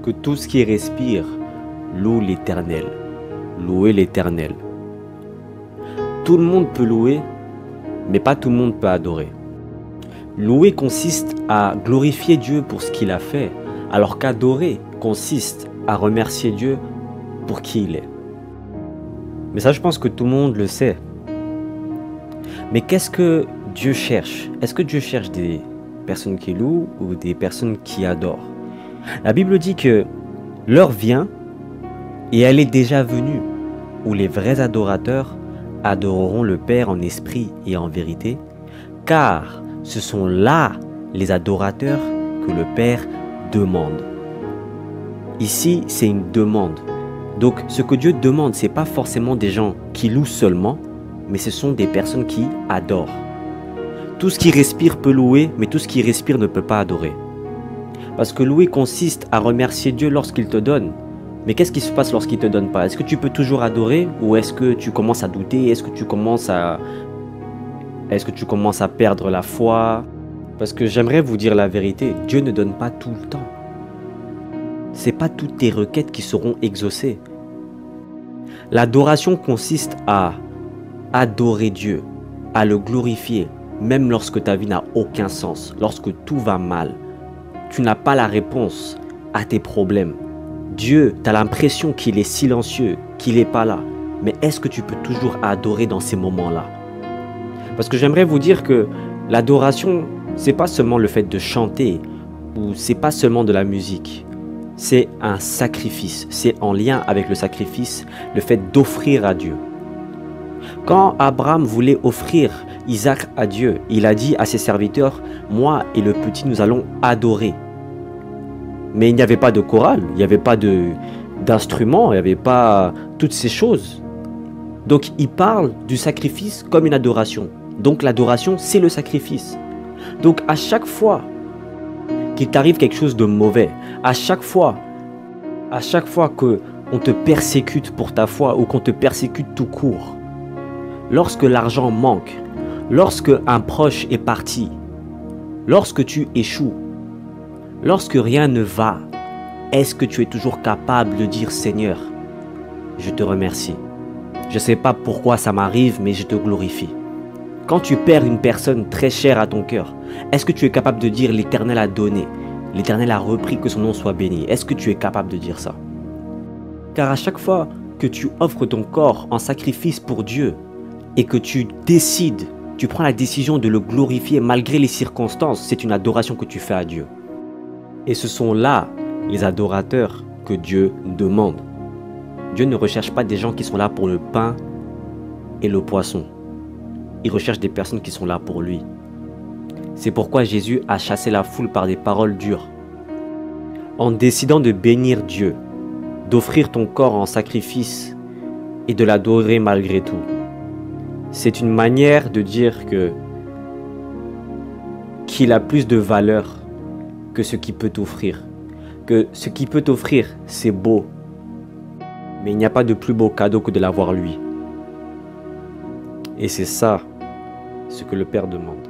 Que tout ce qui respire loue l'Éternel. Louez l'Éternel. Tout le monde peut louer, mais pas tout le monde peut adorer. Louer consiste à glorifier Dieu pour ce qu'il a fait, alors qu'adorer consiste à remercier Dieu pour qui il est. Mais ça, je pense que tout le monde le sait. Mais qu'est-ce que Dieu cherche? Est-ce que Dieu cherche des personnes qui louent ou des personnes qui adorent? La Bible dit que l'heure vient, et elle est déjà venue, où les vrais adorateurs adoreront le Père en esprit et en vérité, car ce sont là les adorateurs que le Père demande. Ici, c'est une demande. Donc, ce que Dieu demande, ce n'est pas forcément des gens qui louent seulement, mais ce sont des personnes qui adorent. Tout ce qui respire peut louer, mais tout ce qui respire ne peut pas adorer. Parce que louer consiste à remercier Dieu lorsqu'il te donne. Mais qu'est-ce qui se passe lorsqu'il ne te donne pas? Est-ce que tu peux toujours adorer ou est-ce que tu commences à douter? Est-ce que tu commences à perdre la foi? Parce que j'aimerais vous dire la vérité, Dieu ne donne pas tout le temps. Ce n'est pas toutes tes requêtes qui seront exaucées. L'adoration consiste à adorer Dieu, à le glorifier, même lorsque ta vie n'a aucun sens, lorsque tout va mal. Tu n'as pas la réponse à tes problèmes. Dieu, tu as l'impression qu'il est silencieux, qu'il n'est pas là. Mais est-ce que tu peux toujours adorer dans ces moments-là? Parce que j'aimerais vous dire que l'adoration, c'est pas seulement le fait de chanter ou c'est pas seulement de la musique. C'est un sacrifice. C'est en lien avec le sacrifice, le fait d'offrir à Dieu. Quand Abraham voulait offrir Isaac à Dieu, il a dit à ses serviteurs, moi et le petit, nous allons adorer. Mais il n'y avait pas de chorale, il n'y avait pas d'instruments, il n'y avait pas toutes ces choses. Donc il parle du sacrifice comme une adoration. Donc l'adoration, c'est le sacrifice. Donc à chaque fois qu'il t'arrive quelque chose de mauvais, à chaque fois qu'on te persécute pour ta foi ou qu'on te persécute tout court, lorsque l'argent manque, lorsque un proche est parti, lorsque tu échoues, lorsque rien ne va, est-ce que tu es toujours capable de dire « Seigneur, je te remercie. Je ne sais pas pourquoi ça m'arrive, mais je te glorifie. » Quand tu perds une personne très chère à ton cœur, est-ce que tu es capable de dire « L'Éternel a donné, l'Éternel a repris, que son nom soit béni » Est-ce que tu es capable de dire ça? Car à chaque fois que tu offres ton corps en sacrifice pour Dieu et que tu décides, tu prends la décision de le glorifier malgré les circonstances, c'est une adoration que tu fais à Dieu. Et ce sont là les adorateurs que Dieu demande. Dieu ne recherche pas des gens qui sont là pour le pain et le poisson. Il recherche des personnes qui sont là pour lui. C'est pourquoi Jésus a chassé la foule par des paroles dures. En décidant de bénir Dieu, d'offrir ton corps en sacrifice et de l'adorer malgré tout, c'est une manière de dire qu'il a plus de valeur que ce qu'il peut t'offrir. Que ce qu'il peut t'offrir, c'est beau. Mais il n'y a pas de plus beau cadeau que de l'avoir lui. Et c'est ça ce que le Père demande.